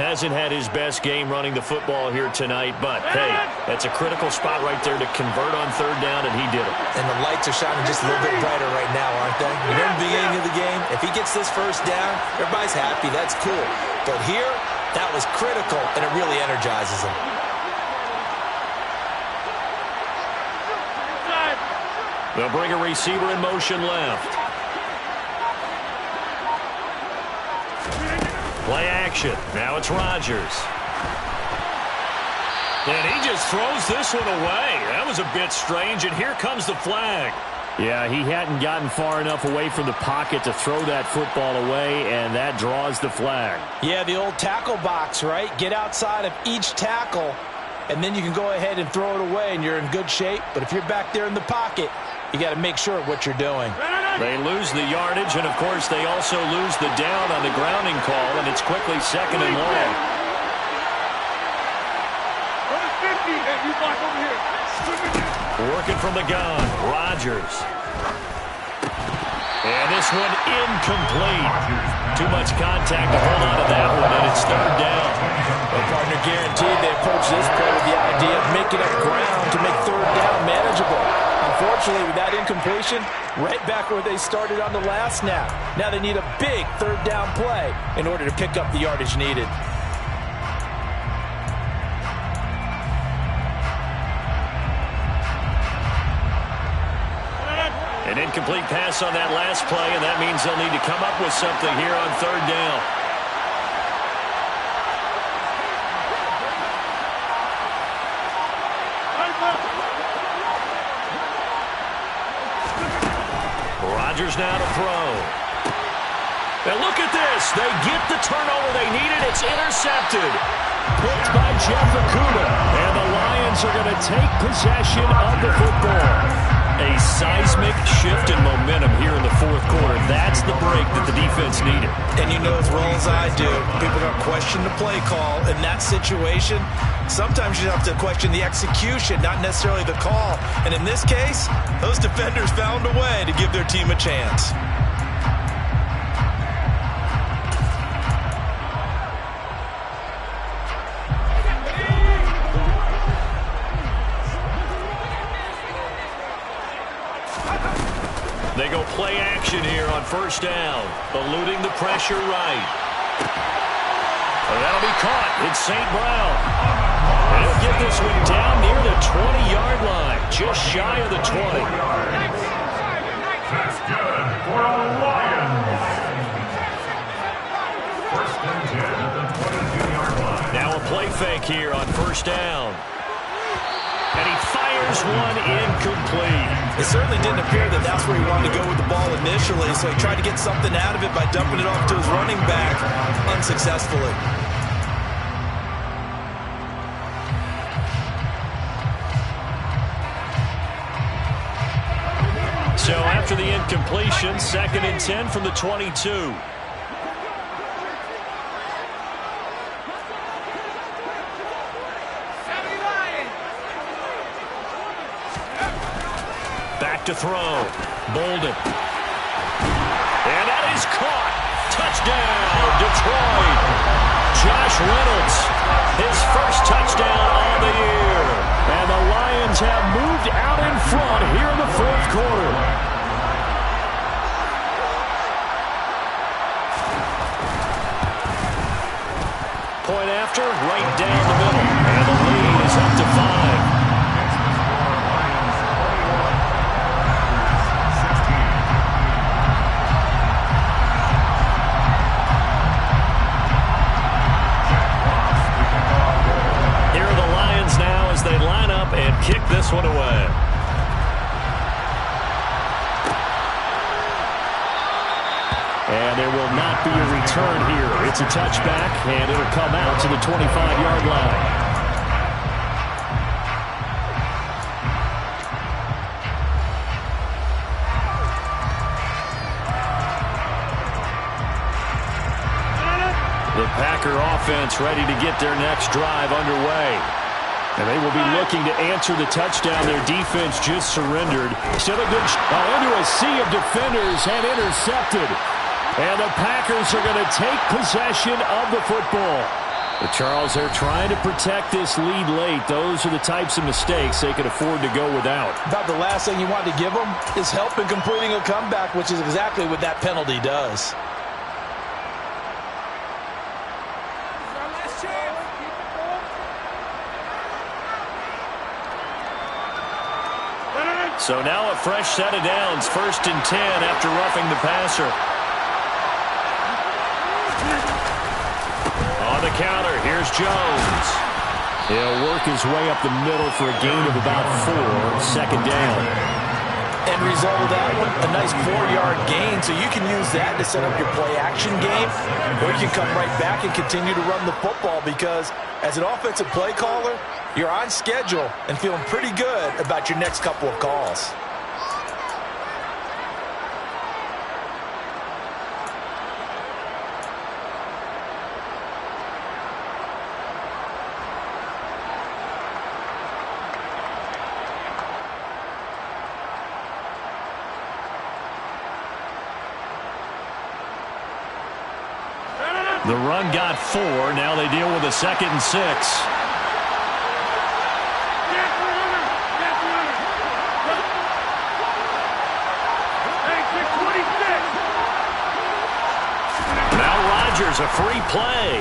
Hasn't had his best game running the football here tonight, but, hey, that's a critical spot right there to convert on 3rd down, and he did it. And the lights are shining just a little bit brighter right now, aren't they? You know, in the beginning of the game, if he gets this first down, everybody's happy. That's cool. But here, that was critical, and it really energizes him. They'll bring a receiver in motion left. Play action. Now it's Rodgers. And he just throws this one away. That was a bit strange, and here comes the flag. Yeah, he hadn't gotten far enough away from the pocket to throw that football away, and that draws the flag. Yeah, the old tackle box, right? Get outside of each tackle, and then you can go ahead and throw it away, and you're in good shape. But if you're back there in the pocket, you got to make sure of what you're doing. They lose the yardage, and, of course, they also lose the down on the grounding call, and it's quickly 2nd and long. Working from the gun, Rodgers. And this one incomplete. Too much contact to hold on to that one, and it's third down. Well, partner, guaranteed they approach this play with the idea of making up ground to make third down manageable. Unfortunately, with that incompletion, right back where they started on the last snap. Now they need a big third down play in order to pick up the yardage needed. An incomplete pass on that last play, and that means they'll need to come up with something here on third down. Rodgers now to throw. And look at this. They get the turnover they needed. It's intercepted. Picked by Jeff Okudah. And the Lions are going to take possession of the football. A seismic shift in momentum here in the fourth quarter. That's the break that the defense needed. And you know as well as I do, people are going to question the play call in that situation. Sometimes you have to question the execution, not necessarily the call. And in this case, those defenders found a way to give their team a chance. They go play action here on first down, eluding the pressure right. And that'll be caught. It's St. Brown. And he'll get this one down near the 20-yard line, just shy of the 20. That's good for the Lions. First and 10 at the 22-yard line. Now a play fake here on first down. And he fires one incomplete. It certainly didn't appear that that's where he wanted to go with the ball initially, so he tried to get something out of it by dumping it off to his running back unsuccessfully. So after the incompletion, 2nd and 10 from the 22. To throw. Bolden. And that is caught. Touchdown, Detroit. Josh Reynolds, his first touchdown on the year. And the Lions have moved out in front here in the fourth quarter. Point after, right down the middle. And the lead is up to 5. They line up and kick this one away. And there will not be a return here. It's a touchback, and it'll come out to the 25-yard line. The Packer offense ready to get their next drive underway. And they will be looking to answer the touchdown their defense just surrendered. Still a good into a sea of defenders and intercepted. And the Packers are going to take possession of the football. But Charles, they're trying to protect this lead late. Those are the types of mistakes they could afford to go without. About the last thing you want to give them is help in completing a comeback, which is exactly what that penalty does. So now a fresh set of downs, 1st and 10 after roughing the passer. On the counter, here's Jones. He'll work his way up the middle for a gain of about 4, 2nd down. End result of that one, a nice 4-yard gain, so you can use that to set up your play-action game, or you can come right back and continue to run the football because as an offensive play caller, you're on schedule and feeling pretty good about your next couple of calls. The run got 4. Now they deal with a 2nd and 6. Now Rodgers, a free play.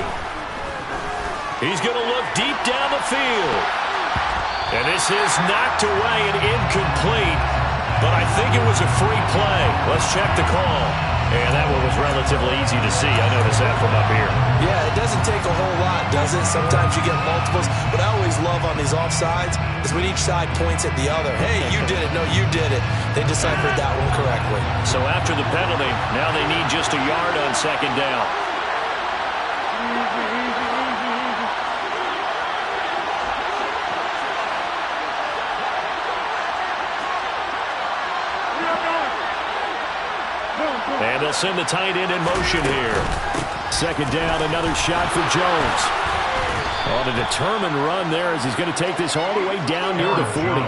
He's going to look deep down the field. And this is knocked away and incomplete. But I think it was a free play. Let's check the call. And that one was relatively easy to see. I noticed that from up here. Yeah, it doesn't take a whole lot, does it? Sometimes you get multiples. What I always love on these offsides is when each side points at the other. Hey, you did it. No, you did it. They deciphered that one correctly. So after the penalty, now they need just a yard on 2nd down. And they'll send the tight end in motion here. 2nd down, another shot for Jones. On a determined run there as he's going to take this all the way down near the 40.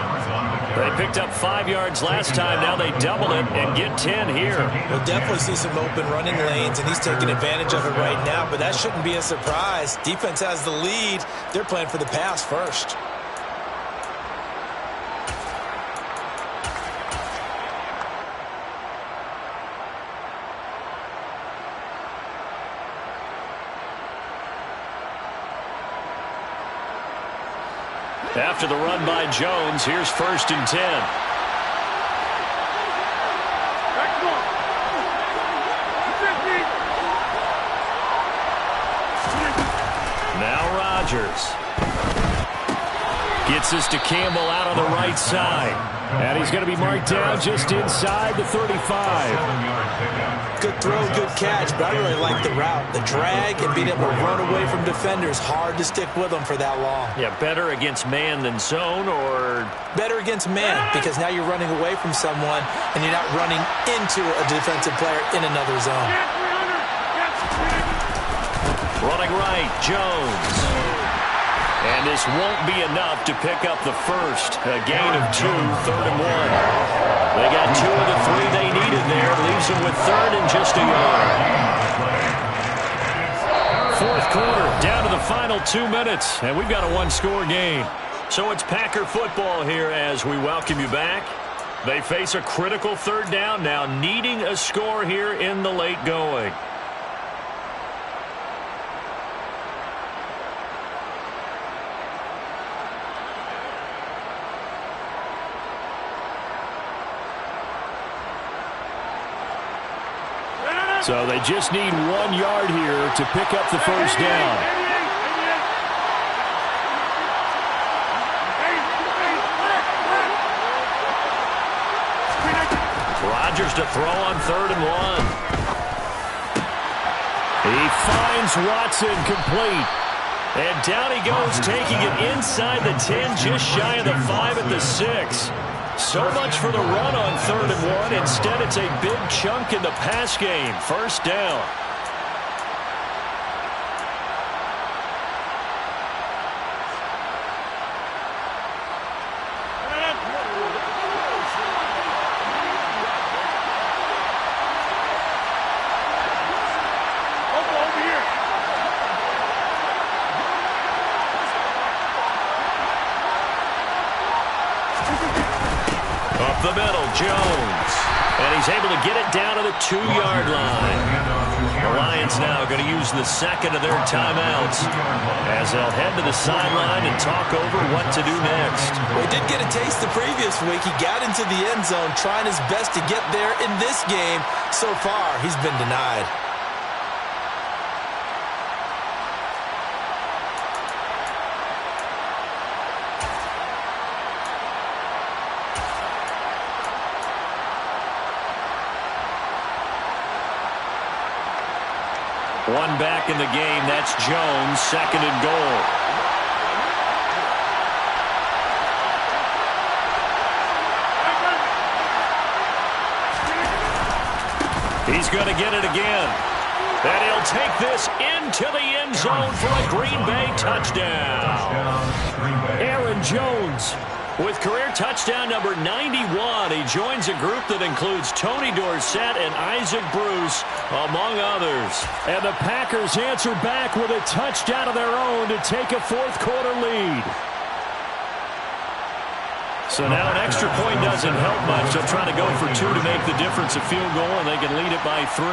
They picked up 5 yards last time. Now they double it and get 10 here. We'll definitely see some open running lanes, and he's taking advantage of it right now, but that shouldn't be a surprise. Defense has the lead. They're playing for the pass first. After the run by Jones, here's 1st and 10. Now Rodgers. Gets this to Campbell out on the right side. And he's going to be marked down just inside the 35. Good throw, good catch, but I really like the route. The drag and being able to run away from defenders, hard to stick with them for that long. Yeah, better against man than zone, or? Better against man, because now you're running away from someone and you're not running into a defensive player in another zone. Running right, Jones. And this won't be enough to pick up the first. A gain of 2, 3rd and 1. They got 2 of the 3 they needed there. Leaves them with 3rd and just a yard. 4th quarter, down to the final 2 minutes. And we've got a 1-score game. So it's Packer football here as we welcome you back. They face a critical 3rd down now, needing a score here in the late going. So they just need 1 yard here to pick up the first down. Rodgers to throw on 3rd and 1. He finds Watson complete. And down he goes, taking it inside the 10, just shy of the 5 at the 6. So much for the run on 3rd and 1. Instead, it's a big chunk in the pass game. First down. Up the middle, Jones. And he's able to get it down to the 2-yard line. The Lions now going to use the 2nd of their timeouts as they'll head to the sideline and talk over what to do next. Well, he did get a taste the previous week. He got into the end zone trying his best to get there in this game. So far, he's been denied. One back in the game. That's Jones, 2nd and goal. He's going to get it again. And he'll take this into the end zone for a Green Bay touchdown. Aaron Jones With career touchdown number 91, he joins a group that includes Tony Dorsett and Isaac Bruce, among others. And the Packers answer back with a touchdown of their own to take a fourth-quarter lead. So now an extra point doesn't help much. They'll try to go for 2 to make the difference a field goal, and they can lead it by 3.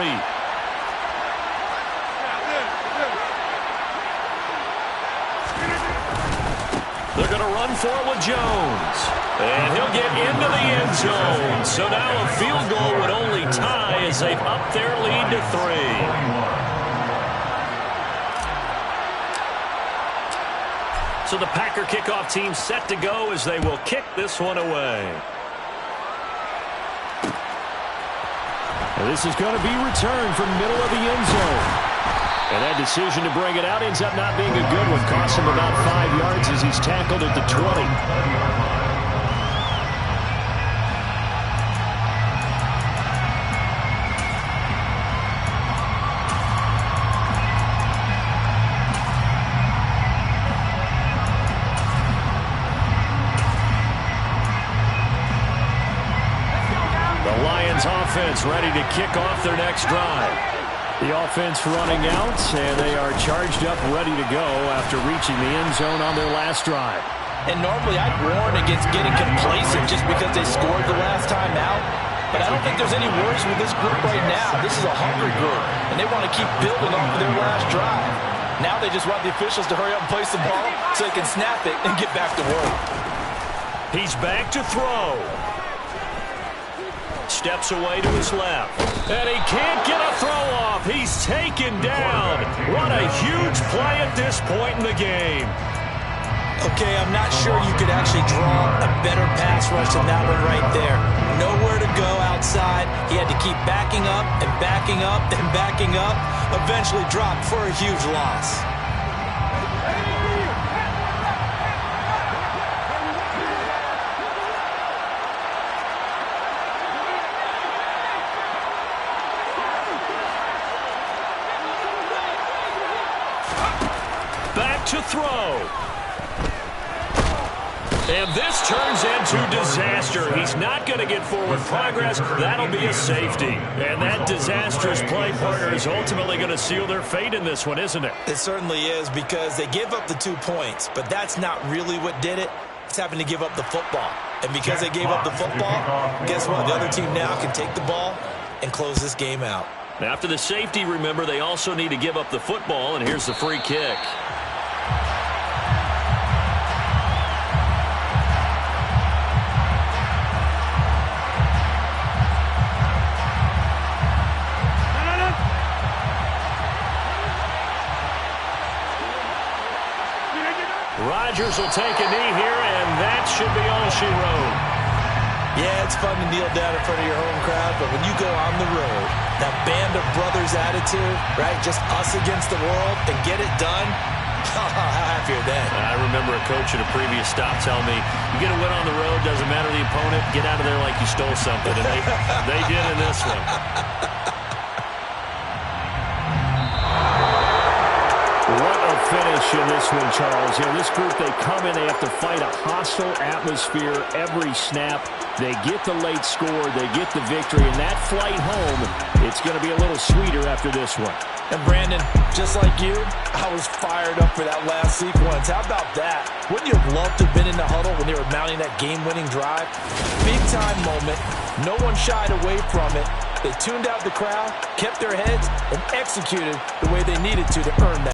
They're going to run for it with Jones. And he'll get into the end zone. So now a field goal would only tie as they've upped their lead to 3. So the Packer kickoff team set to go as they will kick this one away. And this is going to be returned from middle of the end zone. And that decision to bring it out ends up not being a good one. Costs him about 5 yards as he's tackled at the 20. Offense ready to kick off their next drive. The offense running out, and they are charged up, ready to go after reaching the end zone on their last drive. And normally I'd warn against getting complacent just because they scored the last time out. But I don't think there's any worries with this group right now. This is a hungry group, and they want to keep building off of their last drive. Now they just want the officials to hurry up and place the ball so they can snap it and get back to work. He's back to throw. Steps away to his left. And he can't get a throw off. He's taken down. What a huge play at this point in the game. Okay, I'm not sure you could actually draw a better pass rush than that one right there. Nowhere to go outside. He had to keep backing up and backing up and backing up. Eventually dropped for a huge loss. To throw. And this turns into disaster. He's not going to get forward progress. That'll be a safety. And that disastrous play, partner, is ultimately going to seal their fate in this one, isn't it? It certainly is, because they give up the 2 points, but that's not really what did it. It's having to give up the football. And because they gave up the football, guess what? The other team now can take the ball and close this game out. After the safety, remember, they also need to give up the football, and here's the free kick. Rodgers will take a knee here, and that should be all she wrote. Yeah, it's fun to kneel down in front of your home crowd, but when you go on the road, that band of brothers attitude, right, just us against the world, and get it done, how happy are they? I remember a coach at a previous stop telling me, you get a win on the road, doesn't matter the opponent, get out of there like you stole something, and they did in this one. What a finish in this one, Charles. You know, this group, they come in, they have to fight a hostile atmosphere every snap. They get the late score, they get the victory, and that flight home, it's going to be a little sweeter after this one. And Brandon, just like you, I was fired up for that last sequence. How about that? Wouldn't you have loved to have been in the huddle when they were mounting that game-winning drive? Big-time moment. No one shied away from it. They tuned out the crowd, kept their heads, and executed the way they needed to earn that.